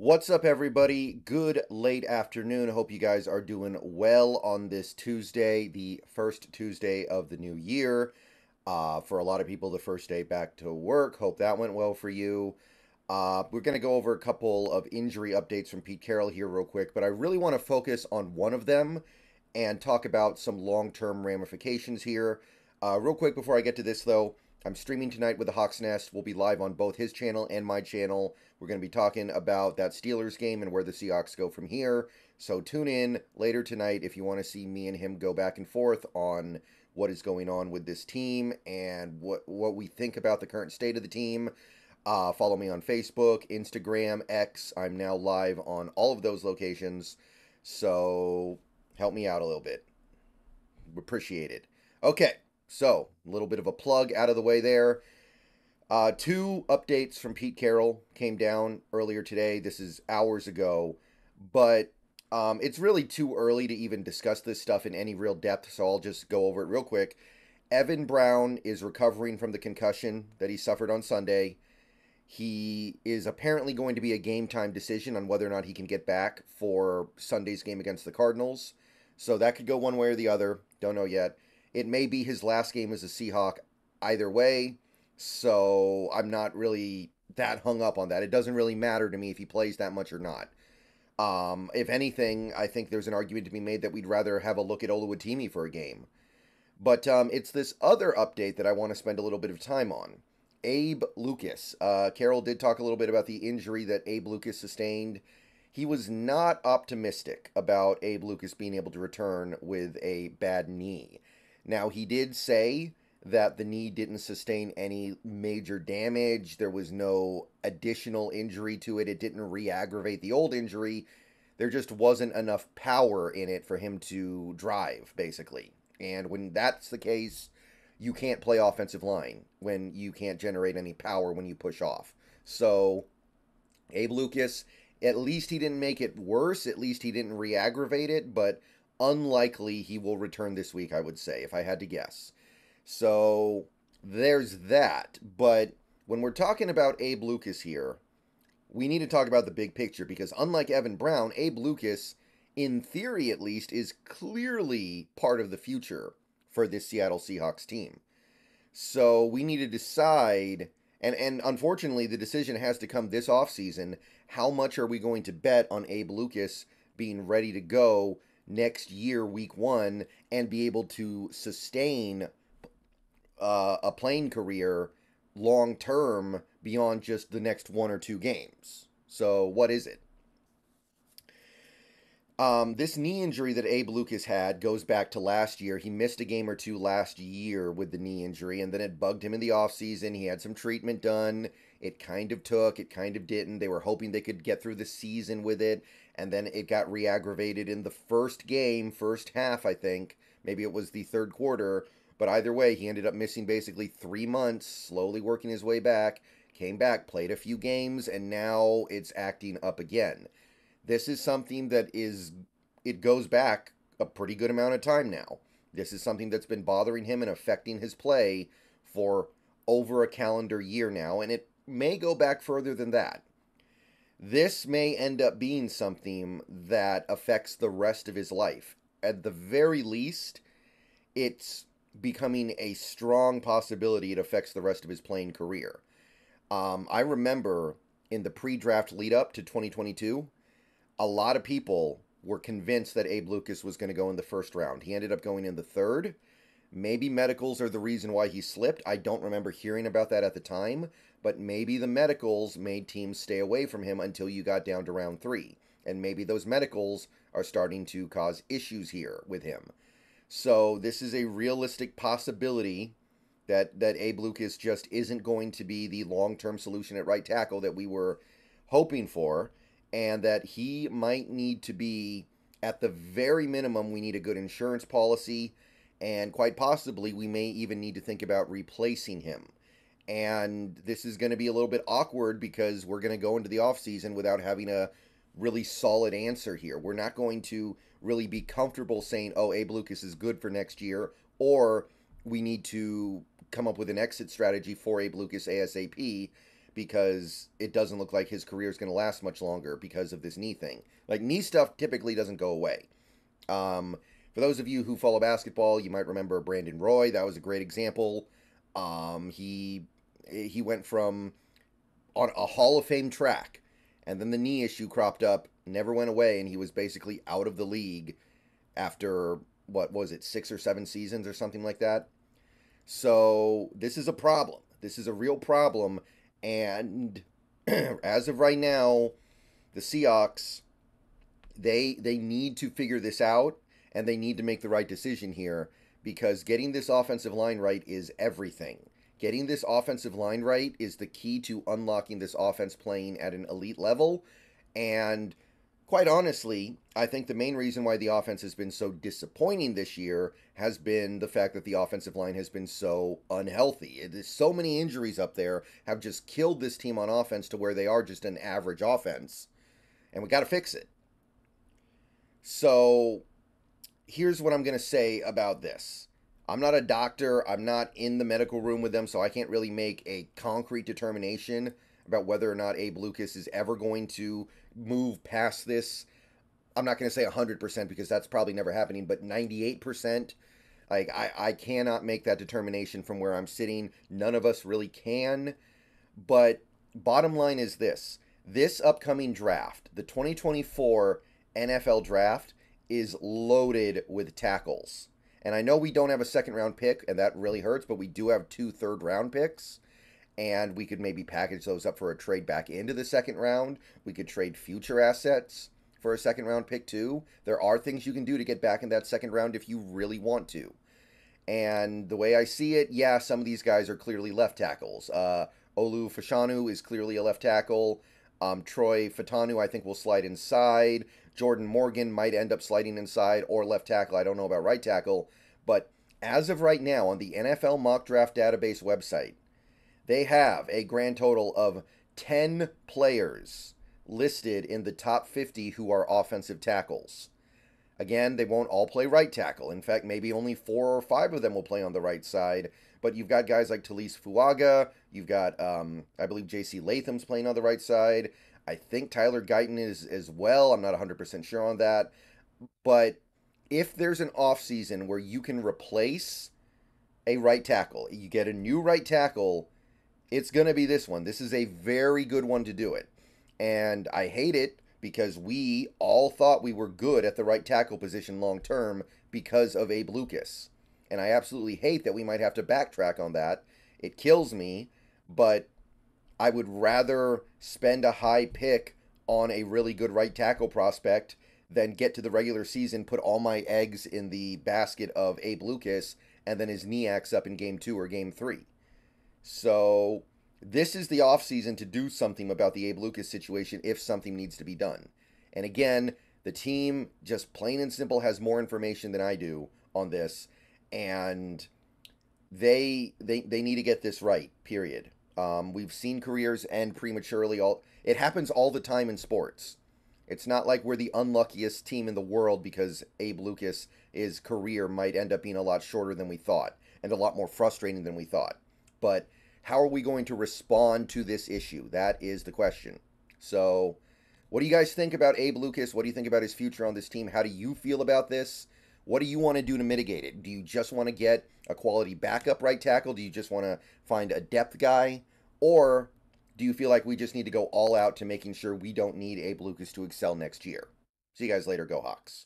What's up, everybody? Good late afternoon. Hope you guys are doing well on this Tuesday, the first Tuesday of the new year. For a lot of people, the first day back to work. Hope that went well for you. We're going to go over a couple of injury updates from Pete Carroll here, real quick, but I really want to focus on one of them and talk about some long term ramifications here. Real quick, before I get to this, though, I'm streaming tonight with the Hawks Nest. We'll be live on both his channel and my channel. We're going to be talking about that Steelers game and where the Seahawks go from here. So tune in later tonight if you want to see me and him go back and forth on what is going on with this team and what we think about the current state of the team. Follow me on Facebook, Instagram, X. I'm now live on all of those locations. So help me out a little bit. Appreciate it. Okay. So, a little bit of a plug out of the way there. Two updates from Pete Carroll came down earlier today. This is hours ago, but it's really too early to even discuss this stuff in any real depth, so I'll just go over it real quick. Evan Brown is recovering from the concussion that he suffered on Sunday. He is apparently going to be a game time decision on whether or not he can get back for Sunday's game against the Cardinals. So that could go one way or the other. Don't know yet. It may be his last game as a Seahawk either way, so I'm not really that hung up on that. It doesn't really matter to me if he plays that much or not. If anything, I think there's an argument to be made that we'd rather have a look at Oluwatimi for a game. But it's this other update that I want to spend a little bit of time on. Abe Lucas. Carroll did talk a little bit about the injury that Abe Lucas sustained. He was not optimistic about Abe Lucas being able to return with a bad knee. Now, he did say that the knee didn't sustain any major damage. There was no additional injury to it. It didn't re-aggravate the old injury. There just wasn't enough power in it for him to drive, basically. And when that's the case, you can't play offensive line when you can't generate any power when you push off. So, Abe Lucas, at least he didn't make it worse. At least he didn't re-aggravate it, but unlikely he will return this week, I would say, if I had to guess. So there's that. But when we're talking about Abe Lucas here, we need to talk about the big picture because unlike Evan Brown, Abe Lucas, in theory at least, is clearly part of the future for this Seattle Seahawks team. So we need to decide, and unfortunately the decision has to come this offseason, how much are we going to bet on Abe Lucas being ready to go next year, week one, and be able to sustain a playing career long term beyond just the next one or two games. So, what is it? This knee injury that Abe Lucas had goes back to last year. He missed a game or two last year with the knee injury, and then it bugged him in the offseason. He had some treatment done. It kind of took, it kind of didn't. They were hoping they could get through the season with it, and then it got re-aggravated in the first game, first half, I think. Maybe it was the third quarter, but either way, he ended up missing basically 3 months, slowly working his way back, came back, played a few games, and now it's acting up again. This is something that it goes back a pretty good amount of time now. This is something that's been bothering him and affecting his play for over a calendar year now, and it may go back further than that. This may end up being something that affects the rest of his life. At the very least, it's becoming a strong possibility it affects the rest of his playing career. I remember in the pre-draft lead-up to 2022, a lot of people were convinced that Abe Lucas was going to go in the first round. He ended up going in the third. Maybe medicals are the reason why he slipped. I don't remember hearing about that at the time, but maybe the medicals made teams stay away from him until you got down to round 3. And maybe those medicals are starting to cause issues here with him. So this is a realistic possibility that Abe Lucas just isn't going to be the long-term solution at right tackle that we were hoping for, and that he might need to be, at the very minimum, we need a good insurance policy, and quite possibly we may even need to think about replacing him. And this is going to be a little bit awkward because we're going to go into the offseason without having a really solid answer here. We're not going to really be comfortable saying, oh, Abe Lucas is good for next year, or we need to come up with an exit strategy for Abe Lucas ASAP, because it doesn't look like his career is going to last much longer because of this knee thing. Like, knee stuff typically doesn't go away. For those of you who follow basketball, you might remember Brandon Roy. That was a great example. He went from on a Hall of Fame track, and then the knee issue cropped up, never went away, and he was basically out of the league after, what was it, 6 or 7 seasons or something like that. So this is a problem. This is a real problem, and as of right now, the Seahawks, they need to figure this out, and they need to make the right decision here, because getting this offensive line right is everything. Getting this offensive line right is the key to unlocking this offense playing at an elite level. And quite honestly, I think the main reason why the offense has been so disappointing this year has been the fact that the offensive line has been so unhealthy. So many injuries up there have just killed this team on offense to where they are just an average offense. And we got to fix it. So here's what I'm going to say about this. I'm not a doctor. I'm not in the medical room with them, so I can't really make a concrete determination about whether or not Abe Lucas is ever going to move past this. I'm not going to say 100% because that's probably never happening, but 98%. Like, I cannot make that determination from where I'm sitting. None of us really can. But bottom line is this. This upcoming draft, the 2024 NFL draft, is loaded with tackles. And I know we don't have a second-round pick, and that really hurts, but we do have 2 third-round picks, and we could maybe package those up for a trade back into the second round. We could trade future assets for a second-round pick, too. There are things you can do to get back in that second round if you really want to. And the way I see it, yeah, some of these guys are clearly left tackles. Olu Fashanu is clearly a left tackle. Troy Fatanu, I think, will slide inside. Jordan Morgan might end up sliding inside or left tackle. I don't know about right tackle. But as of right now, on the NFL Mock Draft Database website, they have a grand total of 10 players listed in the top 50 who are offensive tackles. Again, they won't all play right tackle. In fact, maybe only 4 or 5 of them will play on the right side. But you've got guys like Talise Fuaga. You've got, I believe, J.C. Latham's playing on the right side. I think Tyler Guyton is as well. I'm not 100% sure on that. But if there's an offseason where you can replace a right tackle, you get a new right tackle, it's going to be this one. This is a very good one to do it. And I hate it because we all thought we were good at the right tackle position long term because of Abe Lucas. And I absolutely hate that we might have to backtrack on that. It kills me, but I would rather spend a high pick on a really good right tackle prospect than get to the regular season, put all my eggs in the basket of Abe Lucas, and then his knee acts up in game 2 or game 3. So this is the offseason to do something about the Abe Lucas situation if something needs to be done. And again, the team just plain and simple has more information than I do on this, and they need to get this right, period. We've seen careers end prematurely. It happens all the time in sports. It's not like we're the unluckiest team in the world because Abe Lucas' career might end up being a lot shorter than we thought and a lot more frustrating than we thought. But how are we going to respond to this issue? That is the question. So what do you guys think about Abe Lucas? What do you think about his future on this team? How do you feel about this? What do you want to do to mitigate it? Do you just want to get a quality backup right tackle? Do you just want to find a depth guy? Or do you feel like we just need to go all out to making sure we don't need Abe Lucas to excel next year? See you guys later. Go Hawks.